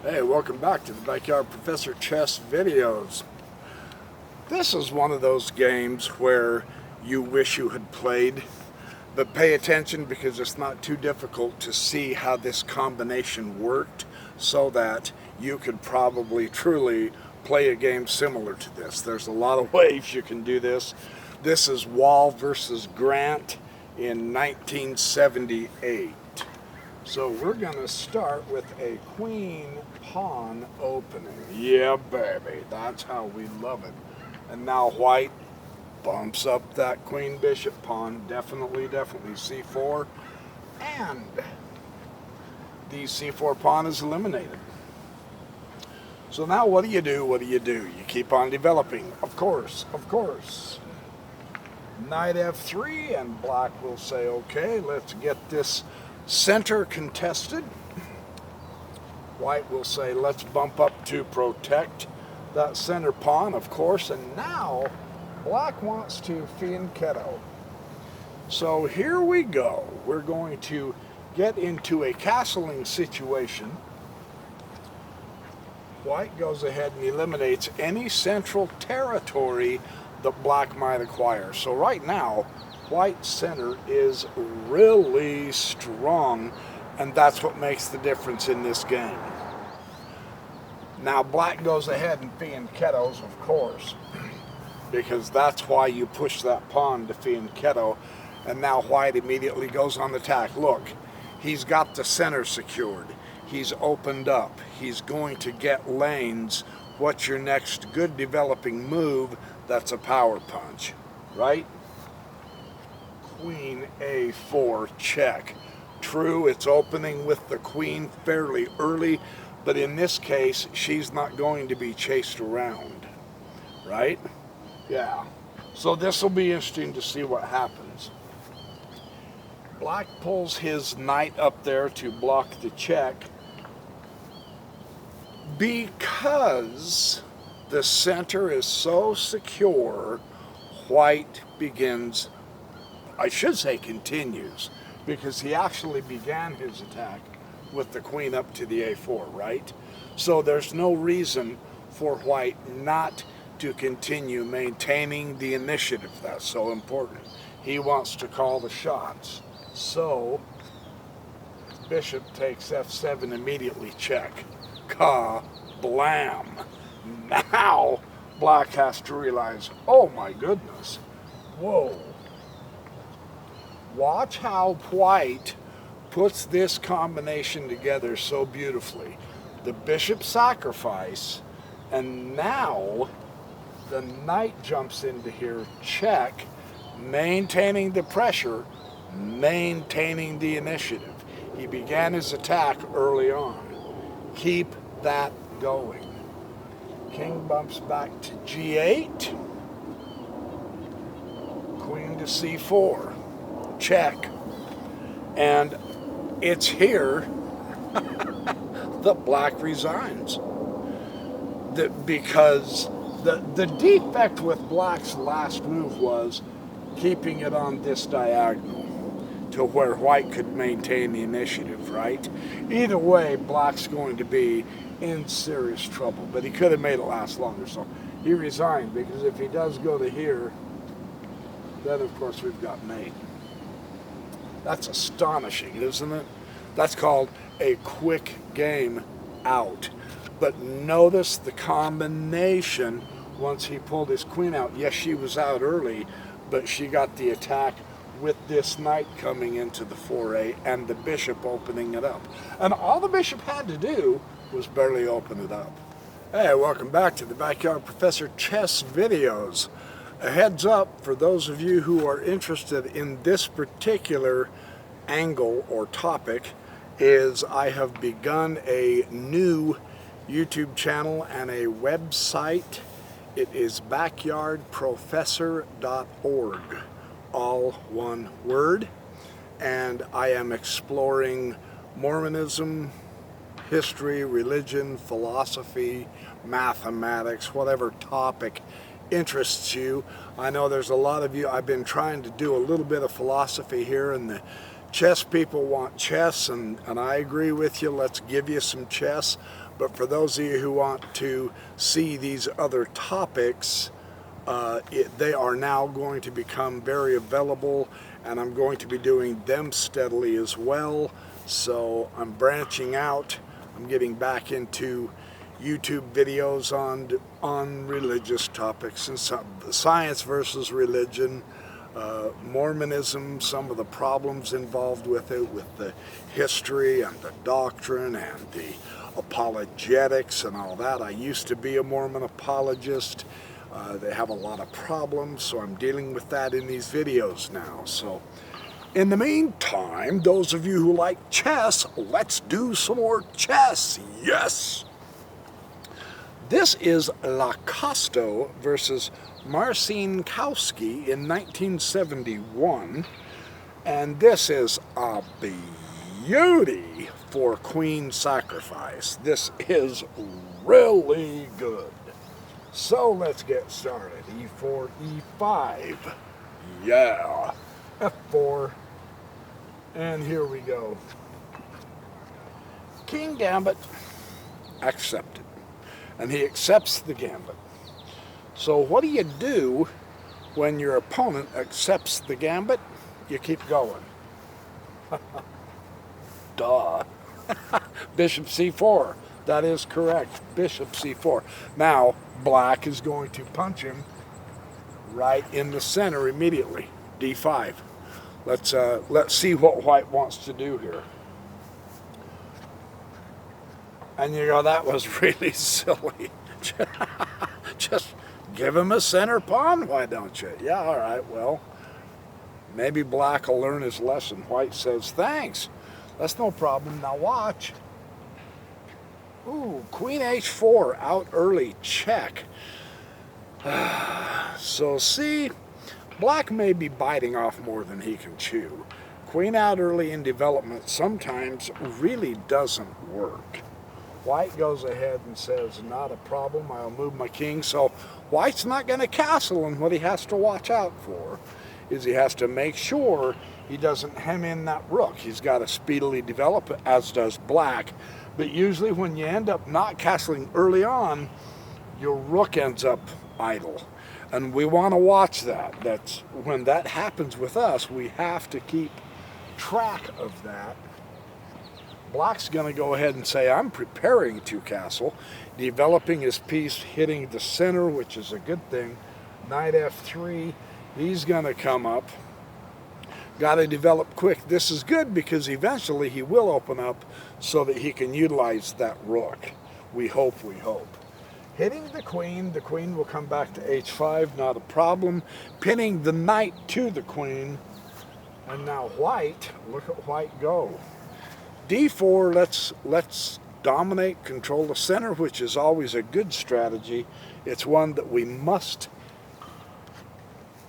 Hey, welcome back to the Backyard Professor Chess videos. This is one of those games where you wish you had played, but pay attention because it's not too difficult to see how this combination worked so that you could probably truly play a game similar to this. There's a lot of ways you can do this. This is Wall versus Grant in 1978. So we're going to start with a queen-pawn opening. Yeah, baby, that's how we love it. And now white bumps up that queen-bishop pawn. Definitely c4. And the c4 pawn is eliminated. So now what do you do? You keep on developing, of course. Knight f3, and black will say, okay, let's get this center contested. White will say, let's bump up to protect that center pawn, of course, and now black wants to fianchetto. So here we go. We're going to get into a castling situation. White goes ahead and eliminates any central territory that black might acquire. So right now, white's center is really strong, and that's what makes the difference in this game. Now black goes ahead and fianchettos, of course, because that's why you push that pawn to fianchetto, and now white immediately goes on the attack. Look, he's got the center secured. He's opened up. He's going to get lanes. What's your next good developing move? That's a power punch, right? Queen a4 check. True, it's opening with the queen fairly early, but in this case, she's not going to be chased around, right? Yeah. So this will be interesting to see what happens. Black pulls his knight up there to block the check because the center is so secure. White begins, I should say continues, because he actually began his attack with the queen up to the a4, right? So there's no reason for white not to continue maintaining the initiative. That's so important. He wants to call the shots. So bishop takes f7, immediately check. Ka-blam. Now black has to realize, oh my goodness, whoa. Watch how white puts this combination together so beautifully. The bishop sacrifice, and now the knight jumps into here, check, maintaining the pressure, maintaining the initiative. He began his attack early on. Keep that going. King bumps back to g8. Queen to c4. Check. And it's here that black resigns. Because the defect with black's last move was keeping it on this diagonal to where white could maintain the initiative, right? Either way, black's going to be in serious trouble, but he could have made it last longer, so he resigned, because if he does go to here, then of course we've got mate. That's astonishing, isn't it? That's called a quick game out. But notice the combination once he pulled his queen out. Yes, she was out early, but she got the attack with this knight coming into the foray and the bishop opening it up. And all the bishop had to do was barely open it up. Hey, welcome back to the Backyard Professor Chess videos. A heads up for those of you who are interested in this particular angle or topic is I have begun a new YouTube channel and a website. It is backyardprofessor.org, all one word, and I am exploring Mormonism, history, religion, philosophy, mathematics, whatever topic interests you. I know there's a lot of you. I've been trying to do a little bit of philosophy here in the chess people want chess, and I agree with you. Let's give you some chess. But for those of you who want to see these other topics, they are now going to become very available, and I'm going to be doing them steadily as well. So I'm branching out. I'm getting back into YouTube videos on religious topics and science versus religion, Mormonism, some of the problems involved with it, with the history and the doctrine and the apologetics and all that. I used to be a Mormon apologist. They have a lot of problems, so I'm dealing with that in these videos now. So in the meantime, those of you who like chess, let's do some more chess. Yes! This is Lacosto versus Marcinkowski in 1971, and this is a beauty for queen sacrifice. This is really good. So let's get started. E4, E5. Yeah. F4. And here we go. King gambit accepted. And he accepts the gambit. So what do you do when your opponent accepts the gambit? You keep going. Duh. Bishop C4. That is correct. Bishop C4. Now, black is going to punch him right in the center immediately. D5. Let's see what white wants to do here. And you go, that was really silly. Just give him a center pawn, why don't you? Yeah, all right, well, maybe black will learn his lesson. White says, thanks. That's no problem. Now watch. Ooh, queen h4, out early, check. So see, black may be biting off more than he can chew. Queen out early in development sometimes really doesn't work. White goes ahead and says, not a problem, I'll move my king. So white's not going to castle, and what he has to watch out for is he has to make sure he doesn't hem in that rook. He's got to speedily develop, as does black. But usually when you end up not castling early on, your rook ends up idle. And we want to watch that. That's when that happens with us, we have to keep track of that. Black's going to go ahead and say, I'm preparing to castle, developing his piece, hitting the center, which is a good thing. Knight f3, he's going to come up. Got to develop quick. This is good because eventually he will open up so that he can utilize that rook. We hope, we hope. Hitting the queen will come back to h5, not a problem. Pinning the knight to the queen. And now white, look at white go. D4, let's dominate, control the center, which is always a good strategy. It's one that we must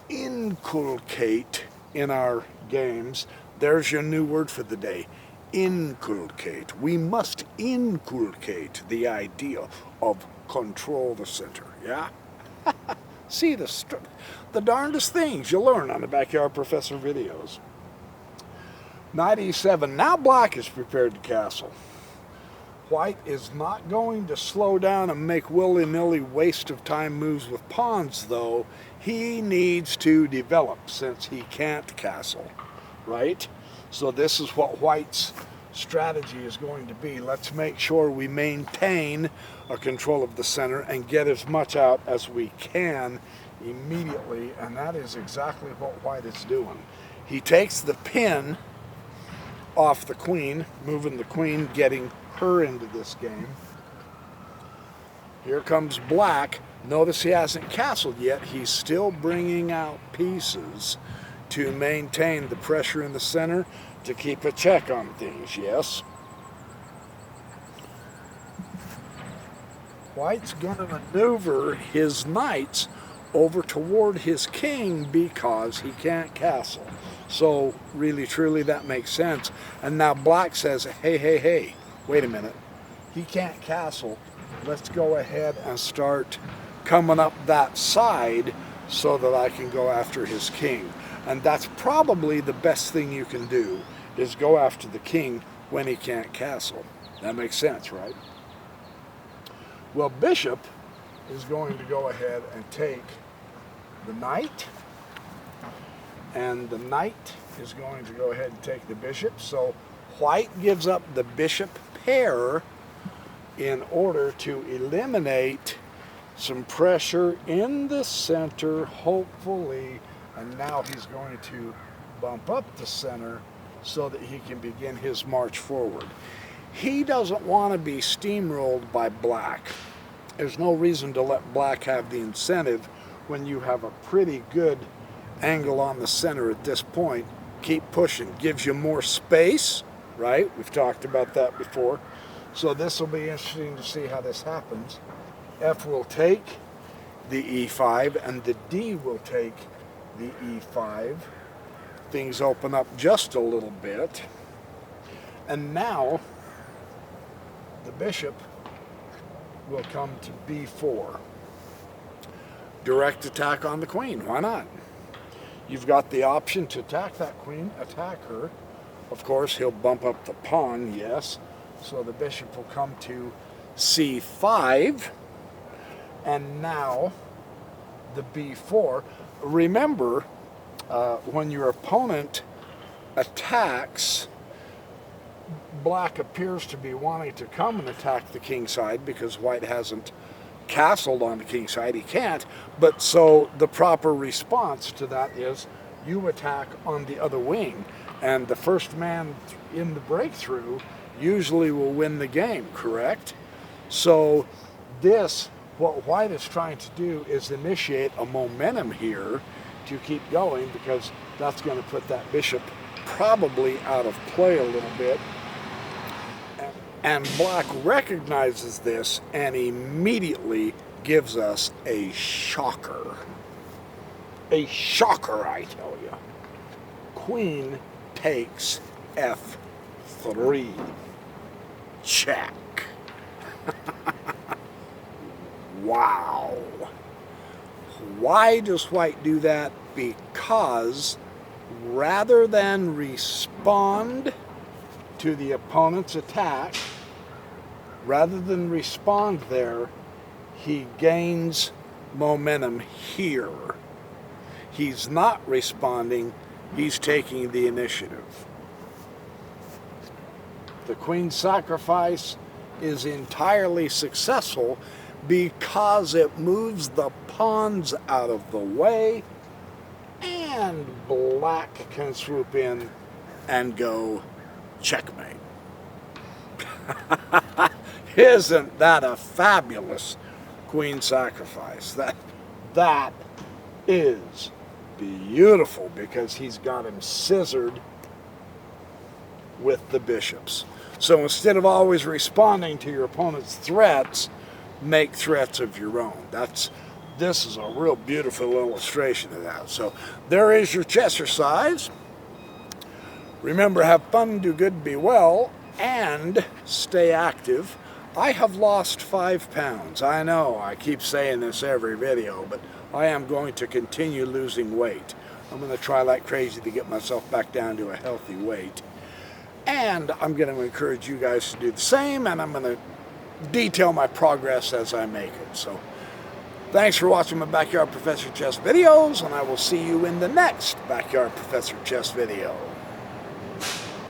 inculcate in our games. There's your new word for the day. Inculcate. We must inculcate the idea of control the center, yeah? See, the darndest things you learn on the Backyard Professor videos. Knight e7. Now black is prepared to castle. White is not going to slow down and make willy-nilly waste of time moves with pawns, though. He needs to develop since he can't castle, right? So this is what white's strategy is going to be. Let's make sure we maintain a control of the center and get as much out as we can immediately, and that is exactly what white is doing. He takes the pin off the queen, moving the queen, getting her into this game. Here comes black. Notice he hasn't castled yet. He's still bringing out pieces to maintain the pressure in the center, to keep a check on things, yes? White's going to maneuver his knights over toward his king because he can't castle. So really, truly, that makes sense. And now black says, hey, wait a minute. He can't castle. Let's go ahead and start coming up that side so that I can go after his king. And that's probably the best thing you can do, is go after the king when he can't castle. That makes sense, right? Well, bishop is going to go ahead and take the knight, and the knight is going to go ahead and take the bishop. So white gives up the bishop pair in order to eliminate some pressure in the center, hopefully, and now he's going to bump up the center so that he can begin his march forward. He doesn't want to be steamrolled by black. There's no reason to let black have the incentive when you have a pretty good angle on the center at this point. Keep pushing. Gives you more space, right? We've talked about that before. So this will be interesting to see how this happens. F will take the E5 and the D will take the E5. Things open up just a little bit. And now the bishop will come to B4. Direct attack on the queen. Why not? You've got the option to attack that queen, attack her. Of course, he'll bump up the pawn, yes. So the bishop will come to C5. And now the B4. Remember, when your opponent attacks, black appears to be wanting to come and attack the king side because white hasn't castled on the king side. He can't. But so the proper response to that is you attack on the other wing. And the first man in the breakthrough usually will win the game, correct? So this, what white is trying to do is initiate a momentum here to keep going, because that's going to put that bishop probably out of play a little bit. And black recognizes this and immediately gives us a shocker. A shocker, I tell you. Queen takes F3. Check. Wow. Why does white do that? Because rather than respond to the opponent's attack, rather than respond there, he gains momentum here. He's not responding, he's taking the initiative. The queen sacrifice is entirely successful because it moves the pawns out of the way, and black can swoop in and go checkmate. Isn't that a fabulous queen sacrifice? That is beautiful, because he's got him scissored with the bishops. So instead of always responding to your opponent's threats, make threats of your own. This is a real beautiful illustration of that. So there is your chessercise. Remember, have fun, do good, be well, and stay active. I have lost 5 pounds. I know, I keep saying this every video, but I am going to continue losing weight. I'm going to try like crazy to get myself back down to a healthy weight. And I'm going to encourage you guys to do the same, and I'm going to detail my progress as I make it. So thanks for watching my Backyard Professor Chess videos, and I will see you in the next Backyard Professor Chess video.